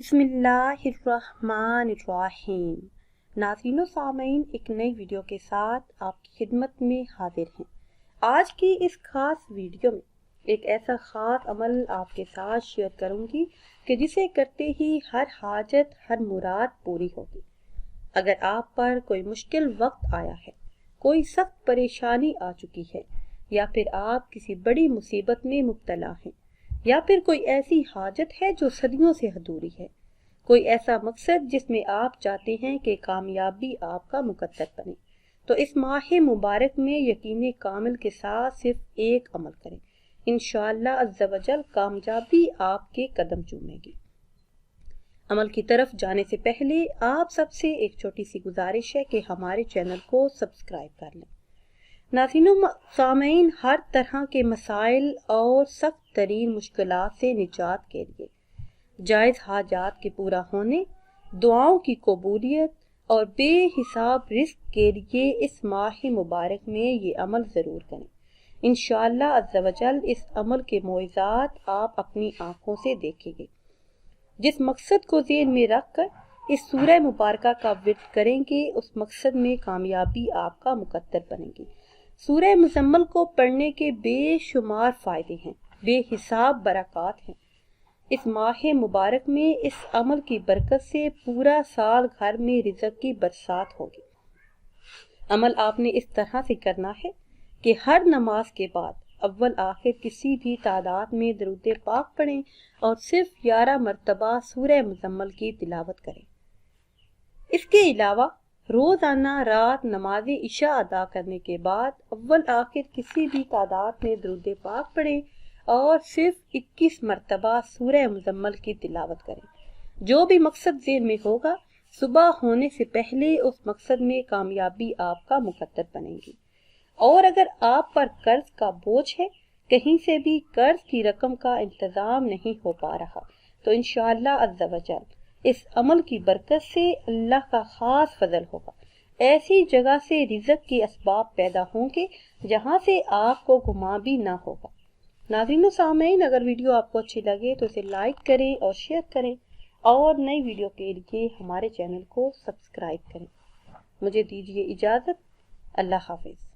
بسم اللہ الرحمن الرحیم۔ ناظرین و سامعین، ایک نئی ویڈیو کے ساتھ آپ کی خدمت میں حاضر ہیں۔ آج کی اس خاص ویڈیو میں ایک ایسا خاص عمل آپ کے ساتھ شیئر کروں گی کہ جسے کرتے ہی ہر حاجت، ہر مراد پوری ہوگی۔ اگر آپ پر کوئی مشکل وقت آیا ہے، کوئی سخت پریشانی آ چکی ہے، یا پھر آپ کسی بڑی مصیبت میں مبتلا ہیں، یا پھر کوئی ایسی حاجت ہے جو صدیوں سے ادھوری ہے، کوئی ایسا مقصد جس میں آپ چاہتے ہیں کہ کامیابی آپ کا مقدر بنے، تو اس ماہ مبارک میں یقین کامل کے ساتھ صرف ایک عمل کریں۔ انشاءاللہ عز و جل کامیابی آپ کے قدم چومے گی۔ عمل کی طرف جانے سے پہلے آپ سب سے ایک چھوٹی سی گزارش ہے کہ ہمارے چینل کو سبسکرائب کر لیں۔ ناظرین و سامعین، ہر طرح کے مسائل اور سخت ترین مشکلات سے نجات کے لیے، جائز حاجات کے پورا ہونے، دعاؤں کی قبولیت اور بے حساب رزق کے لیے اس ماہ مبارک میں یہ عمل ضرور کریں۔ انشاءاللہ عز و جل اس عمل کے معجزات آپ اپنی آنکھوں سے دیکھیں گے۔ جس مقصد کو ذہن میں رکھ کر اس سورہ مبارکہ کا ورد کریں گے، اس مقصد میں کامیابی آپ کا مقدر بنے گی۔ سورہ مزمل کو پڑھنے کے بے شمار فائدے ہیں، بے حساب برکات ہیں۔ اس ماہ مبارک میں اس عمل کی برکت سے پورا سال گھر میں رزق کی برسات ہوگی۔ عمل آپ نے اس طرح سے کرنا ہے کہ ہر نماز کے بعد اول آخر کسی بھی تعداد میں درود پاک پڑھیں اور صرف 11 مرتبہ سورہ مزمل کی تلاوت کریں۔ اس کے علاوہ روزانہ رات نماز عشاء ادا کرنے کے بعد اول آخر کسی بھی تعداد میں درود پاک پڑھیں اور صرف 21 مرتبہ سورہ مزمل کی تلاوت کریں۔ جو بھی مقصد ذہن میں ہوگا، صبح ہونے سے پہلے اس مقصد میں کامیابی آپ کا مقدر بنے گی۔ اور اگر آپ پر قرض کا بوجھ ہے، کہیں سے بھی قرض کی رقم کا انتظام نہیں ہو پا رہا، تو انشاءاللہ عز و جل اس عمل کی برکت سے اللہ کا خاص فضل ہوگا۔ ایسی جگہ سے رزق کے اسباب پیدا ہوں گے جہاں سے آپ کو گمان بھی نہ ہوگا۔ ناظرین و سامعین، اگر ویڈیو آپ کو اچھی لگے تو اسے لائک کریں اور شیئر کریں، اور نئی ویڈیو کے لیے ہمارے چینل کو سبسکرائب کریں۔ مجھے دیجیے اجازت۔ اللہ حافظ۔